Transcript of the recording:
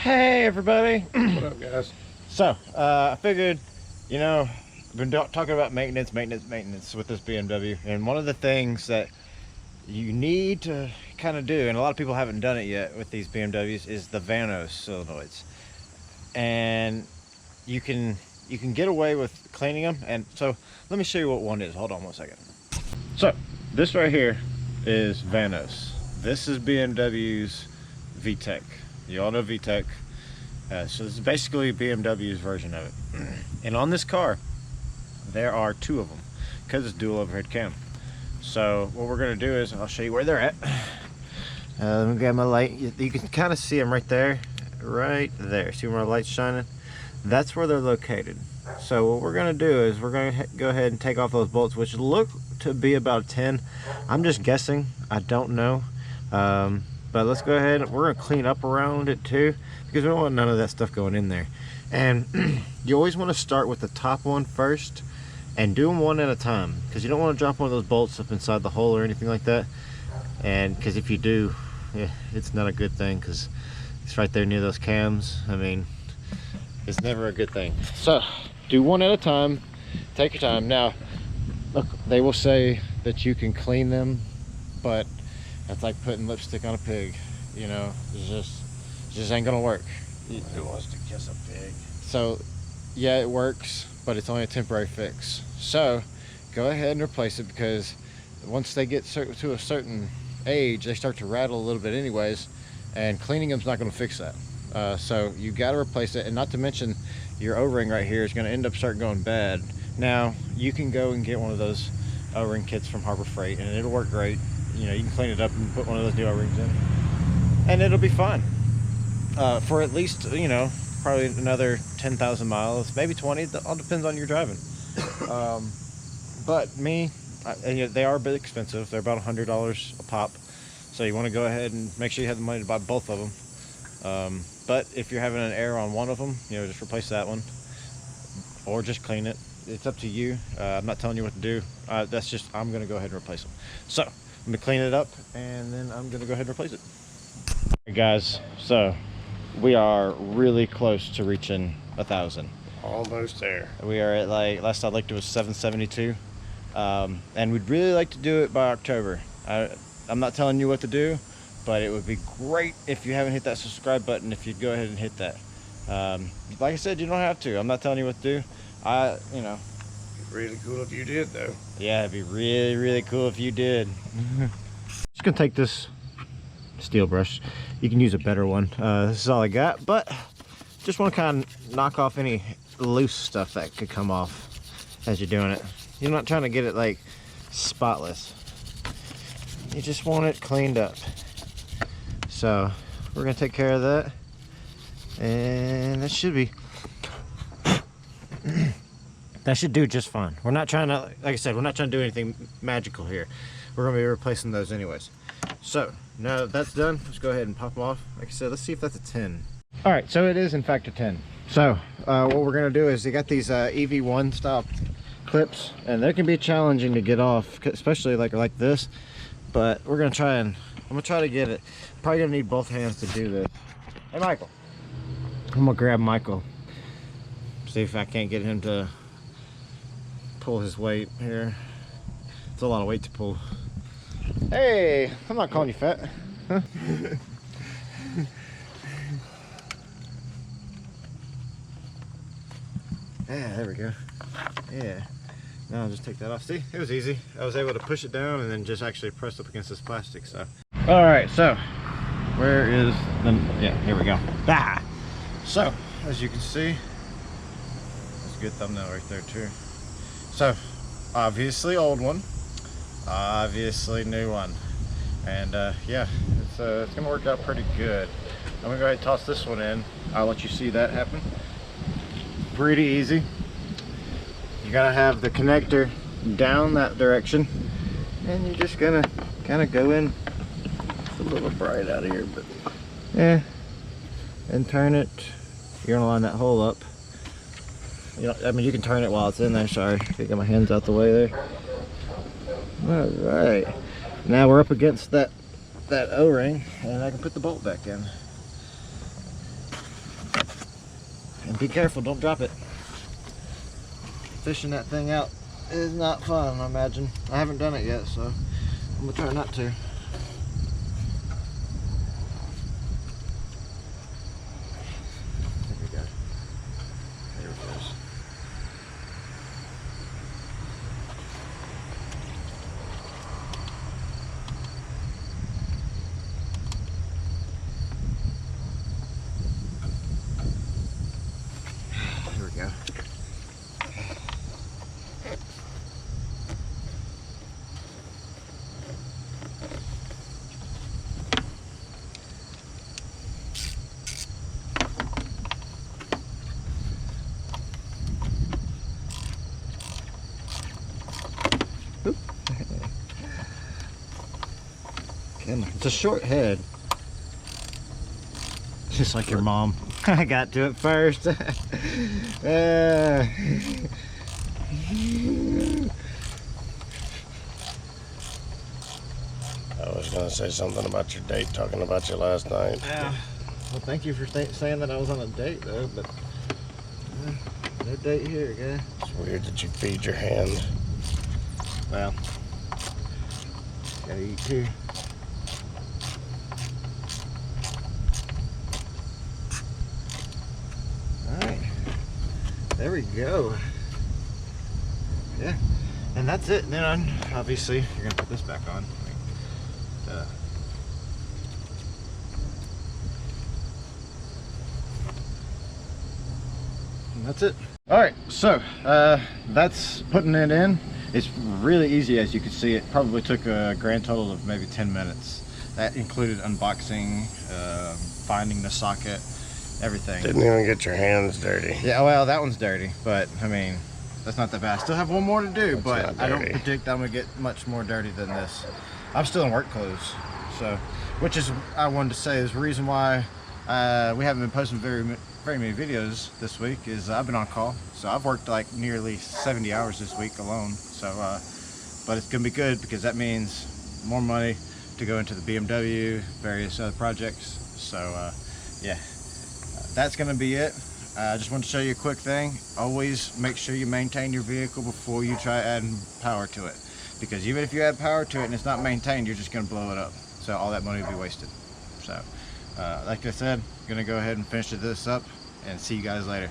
Hey everybody. What up, guys? So I figured, I've been talking about maintenance with this BMW, and one of the things that you need to kind of do, and a lot of people haven't done it yet with these BMWs, is the vanos solenoids. And you can get away with cleaning them. And so let me show you what one is. Hold on one second. So this right here is vanos. This is BMW's VTEC. You all know VTEC. So this is basically BMW's version of it. And on this car, there are two of them because it's dual overhead cam. So what we're going to do is I'll show you where they're at. Let me grab my light. You can kind of see them right there. See where my light's shining? That's where they're located. So what we're going to do is we're going to go ahead and take off those bolts, which look to be about 10. I'm just guessing. I don't know. But let's go ahead. We're going to clean up around it too, because we don't want none of that stuff going in there. And you always want to start with the top one first and do them one at a time, because you don't want to drop one of those bolts up inside the hole or anything like that. And because if you do, it's not a good thing, because it's right there near those cams. I mean, it's never a good thing. So do one at a time, take your time. Now look, they will say that you can clean them, but that's like putting lipstick on a pig. It just ain't gonna work. Who wants to kiss a pig? So yeah, it works, but it's only a temporary fix. So go ahead and replace it, because once they get to a certain age, they start to rattle a little bit anyways, and cleaning them's not going to fix that. So you got to replace it. And not to mention, your O-ring right here is going to end up starting going bad. Now you can go and get one of those O-ring kits from Harbor Freight, and it'll work great. You can clean it up and put one of those new O-rings in, and it'll be fine for at least probably another 10,000 miles, maybe 20. It all depends on your driving. But they are a bit expensive. They're about $100 a pop, so you want to go ahead and make sure you have the money to buy both of them. But if you're having an error on one of them, just replace that one, or just clean it. It's up to you. I'm not telling you what to do. That's just, I'm going to go ahead and replace them. So I'm going to clean it up, and then I'm going to go ahead and replace it. Hey guys, so we are really close to reaching 1,000. Almost there. We are at, like, last I looked, it was 772. And we'd really like to do it by October. I'm not telling you what to do, but it would be great if you haven't hit that subscribe button, if you'd go ahead and hit that. Like I said, you don't have to. I'm not telling you what to do. It'd be really cool if you did, though. Yeah, it'd be really, really cool if you did. Just gonna take this steel brush. You can use a better one. This is all I got, but just want to kind of knock off any loose stuff that could come off as you're doing it. You're not trying to get it like spotless. You just want it cleaned up. So we're gonna take care of that, and that should be that should do just fine. We're not trying to, like I said, we're not trying to do anything magical here. We're gonna be replacing those anyways. So now that that's done, let's go ahead and pop them off. Like I said, let's see if that's a 10. All right, so it is in fact a 10. So what we're gonna do is they got these EV1 style clips, and they can be challenging to get off, especially like this. But we're gonna try, and I'm gonna try to get it. Probably gonna need both hands to do this. Hey Michael, I'm gonna grab Michael, see if I can't get him to pull his weight here. It's a lot of weight to pull. Hey, I'm not calling you fat. Huh? Yeah, there we go. Yeah. Now I'll just take that off. See, it was easy. I was able to push it down and then just actually press up against this plastic. So, all right. So, where is the? Yeah, here we go. Ah. So, as you can see, that's a good thumbnail right there too. So, obviously old one, obviously new one, and yeah, it's gonna work out pretty good. I'm gonna go ahead and toss this one in. I'll let you see that happen. Pretty easy. You gotta have the connector down that direction, and you're just gonna kind of go in. It's a little bright out here, but yeah, and turn it. You're gonna line that hole up. I mean, you can turn it while it's in there. Sorry, I get my hands out the way there. All right, now we're up against that O-ring, and I can put the bolt back in. And be careful, don't drop it. Fishing that thing out is not fun, I imagine. I haven't done it yet, so I'm gonna try not to. There we go. There it goes. There we go. It's a short head. Just like your mom. I got to it first. I was gonna say something about your date, talking about you last night. Yeah. Well, thank you for saying that I was on a date, though, but no date here, guy. It's weird that you feed your hand. Well, gotta eat too. Alright, there we go. Yeah, and that's it. And then obviously you're gonna put this back on. And that's it. All right, so that's putting it in. It's really easy, as you can see. It probably took a grand total of maybe 10 minutes. That included unboxing, finding the socket, everything. Didn't even get your hands dirty. Yeah, well, that one's dirty, but I mean, that's not that bad. I still have one more to do, but I don't predict I'm gonna get much more dirty than this. I'm still in work clothes, so, which is, I wanted to say, is the reason why we haven't been posting very many videos this week, is I've been on call. So I've worked like nearly 70 hours this week alone. So, but it's gonna be good because that means more money to go into the BMW, various other projects. So yeah, that's gonna be it. I just want to show you a quick thing. Always make sure you maintain your vehicle before you try adding power to it, because even if you add power to it and it's not maintained, you're just gonna blow it up. So all that money will be wasted. So like I said, I'm gonna go ahead and finish this up and see you guys later.